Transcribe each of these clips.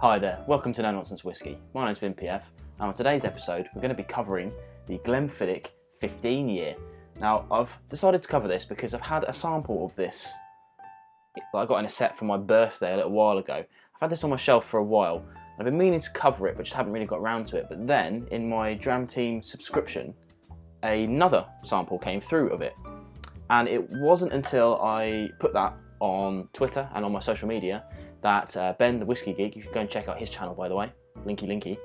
Hi there, welcome to Nonsense Whisky. My name's PF, and on today's episode we're going to be covering the Glenfiddich 15 year. Now I've decided to cover this because I've had a sample of this that I got in a set for my birthday a little while ago. I've had this on my shelf for a while. I've been meaning to cover it but just haven't really got around to it, but then in my Dram Team subscription another sample came through of it, and it wasn't until I put that on Twitter and on my social media that Ben the Whiskey Geek, you should go and check out his channel by the way, linky,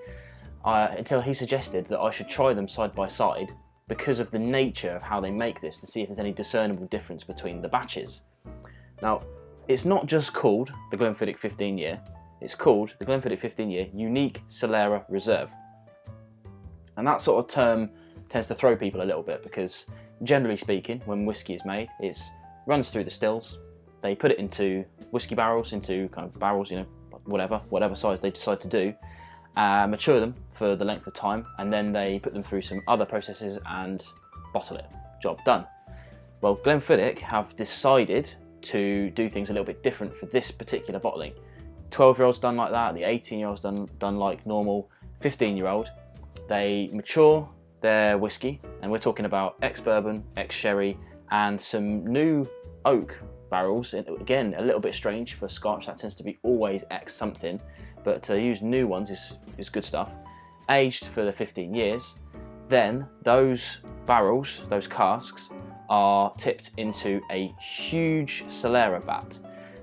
until he suggested that I should try them side by side because of the nature of how they make this, to see if there's any discernible difference between the batches. Now, it's not just called the Glenfiddich 15 year, it's called the Glenfiddich 15 year Unique Solera Reserve. And that sort of term tends to throw people a little bit because generally speaking, when whiskey is made, it runs through the stills. They put it into whiskey barrels, into kind of barrels, you know, whatever size they decide to do, mature them for the length of time, and then they put them through some other processes and bottle it. Job done. Well, Glenfiddich have decided to do things a little bit different for this particular bottling. 12-year-olds done like that, the 18-year-olds done like normal, 15-year-old. They mature their whiskey, and we're talking about ex-bourbon, ex-sherry, and some new oak barrels. Again, a little bit strange for Scotch, that tends to be always X something, but to use new ones is good stuff. Aged for the 15 years, then those barrels, those casks, are tipped into a huge Solera vat.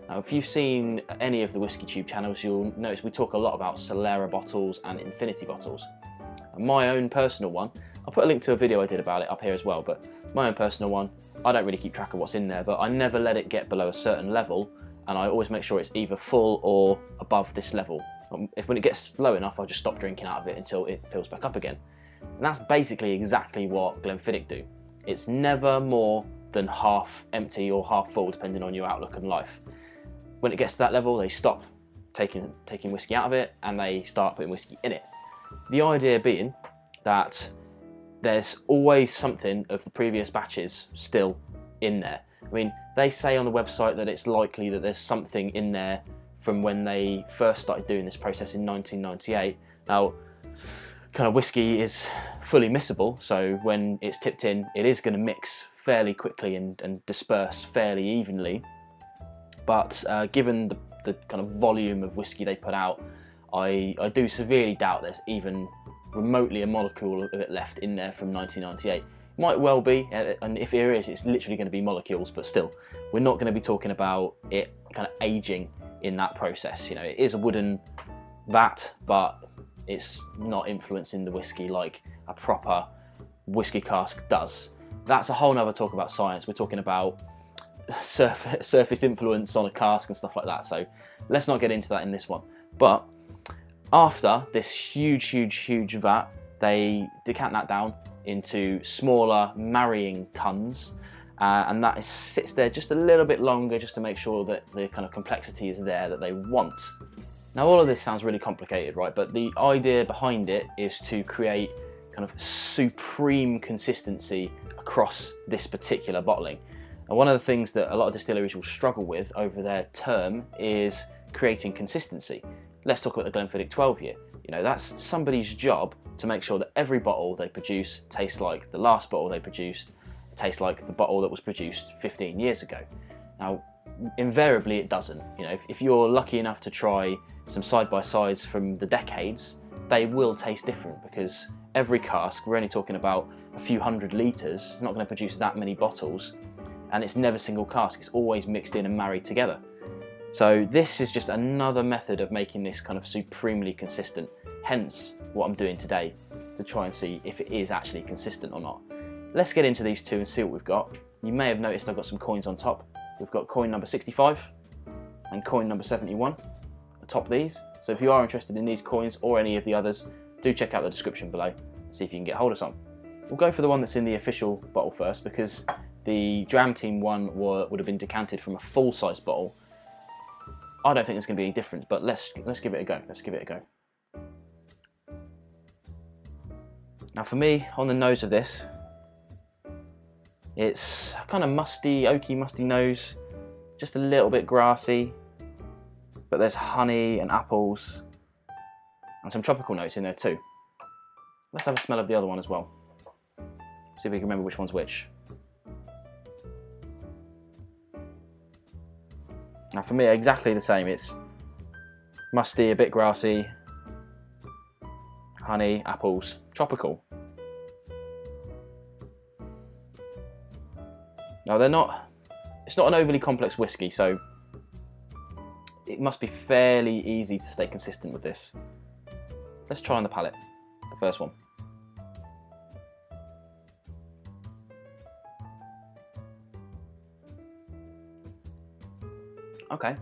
Now, if you've seen any of the Whiskey Tube channels, you'll notice we talk a lot about Solera bottles and infinity bottles. And my own personal one, I'll put a link to a video I did about it up here as well, but my own personal one, I don't really keep track of what's in there, but I never let it get below a certain level, and I always make sure it's either full or above this level. When it gets low enough, I'll just stop drinking out of it until it fills back up again. And that's basically exactly what Glenfiddich do. It's never more than half empty or half full, depending on your outlook on life. When it gets to that level, they stop taking whiskey out of it, and they start putting whiskey in it. The idea being that there's always something of the previous batches still in there. I mean, they say on the website that it's likely that there's something in there from when they first started doing this process in 1998. Now, kind of whiskey is fully miscible, so when it's tipped in, it is going to mix fairly quickly and disperse fairly evenly. But given the kind of volume of whiskey they put out, I do severely doubt there's even remotely a molecule of it left in there from 1998. Might well be, and if there is, it's literally going to be molecules, but still, we're not going to be talking about it kind of aging in that process. You know, it is a wooden vat, but it's not influencing the whiskey like a proper whiskey cask does. That's a whole nother talk about science. We're talking about surface influence on a cask and stuff like that, so let's not get into that in this one. But after this huge vat, they decant that down into smaller marrying tuns, and that sits there just a little bit longer, just to make sure that the kind of complexity is there that they want. Now, all of this sounds really complicated, right? But the idea behind it is to create kind of supreme consistency across this particular bottling. And one of the things that a lot of distilleries will struggle with over their term is creating consistency. Let's talk about the Glenfiddich 12 year. You know, that's somebody's job to make sure that every bottle they produce tastes like the last bottle they produced, tastes like the bottle that was produced 15 years ago. Now, invariably it doesn't. You know, if you're lucky enough to try some side-by-sides from the decades, they will taste different because every cask, we're only talking about a few hundred litres, it's not going to produce that many bottles, and it's never single cask, it's always mixed in and married together. So this is just another method of making this kind of supremely consistent, hence what I'm doing today, to try and see if it is actually consistent or not. Let's get into these two and see what we've got. You may have noticed I've got some coins on top. We've got coin number 65 and coin number 71 atop these. So if you are interested in these coins or any of the others, do check out the description below and see if you can get hold of some. We'll go for the one that's in the official bottle first, because the Dram Team one would have been decanted from a full-size bottle. I don't think there's going to be any difference, but let's give it a go. Let's give it a go. Now for me, on the nose of this, it's a kind of musty, oaky, musty nose, just a little bit grassy, but there's honey and apples and some tropical notes in there too. Let's have a smell of the other one as well. See if we can remember which one's which. Now for me, exactly the same. It's musty, a bit grassy, honey, apples, tropical. Now it's not an overly complex whiskey, so it must be fairly easy to stay consistent with this. Let's try on the palate, the first one. Okay,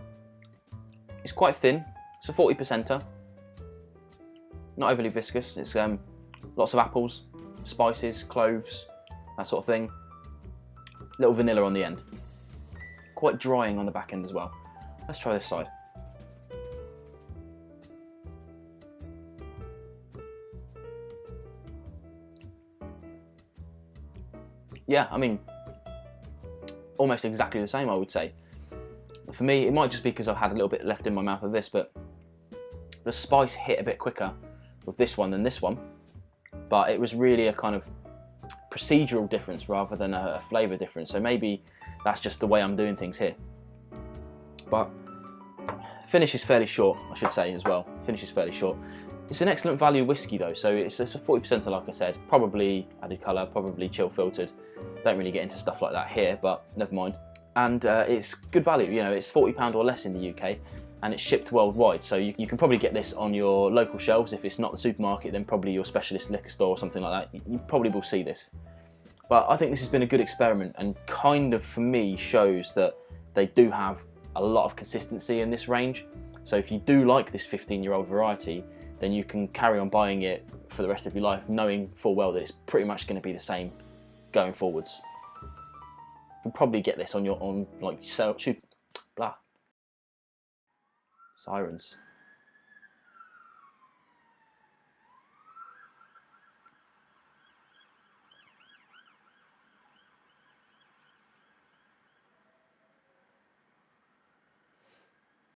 it's quite thin. It's a 40%er. Not overly viscous. It's lots of apples, spices, cloves, that sort of thing. Little vanilla on the end. Quite drying on the back end as well. Let's try this side. Yeah, I mean, almost exactly the same, I would say. For me, it might just be because I've had a little bit left in my mouth of this, but the spice hit a bit quicker with this one than this one. But it was really a kind of procedural difference rather than a flavour difference. So maybe that's just the way I'm doing things here. But finish is fairly short, I should say as well. Finish is fairly short. It's an excellent value whiskey though, so it's a 40%er, like I said. Probably added colour, probably chill filtered. Don't really get into stuff like that here, but never mind. And it's good value, you know, it's £40 or less in the UK, and it's shipped worldwide, so you can probably get this on your local shelves. If it's not the supermarket, then probably your specialist liquor store or something like that. You probably will see this. But I think this has been a good experiment, and kind of, for me, shows that they do have a lot of consistency in this range. So if you do like this 15-year-old variety, then you can carry on buying it for the rest of your life, knowing full well that it's pretty much going to be the same going forwards. You can probably get this on like blah. Sirens.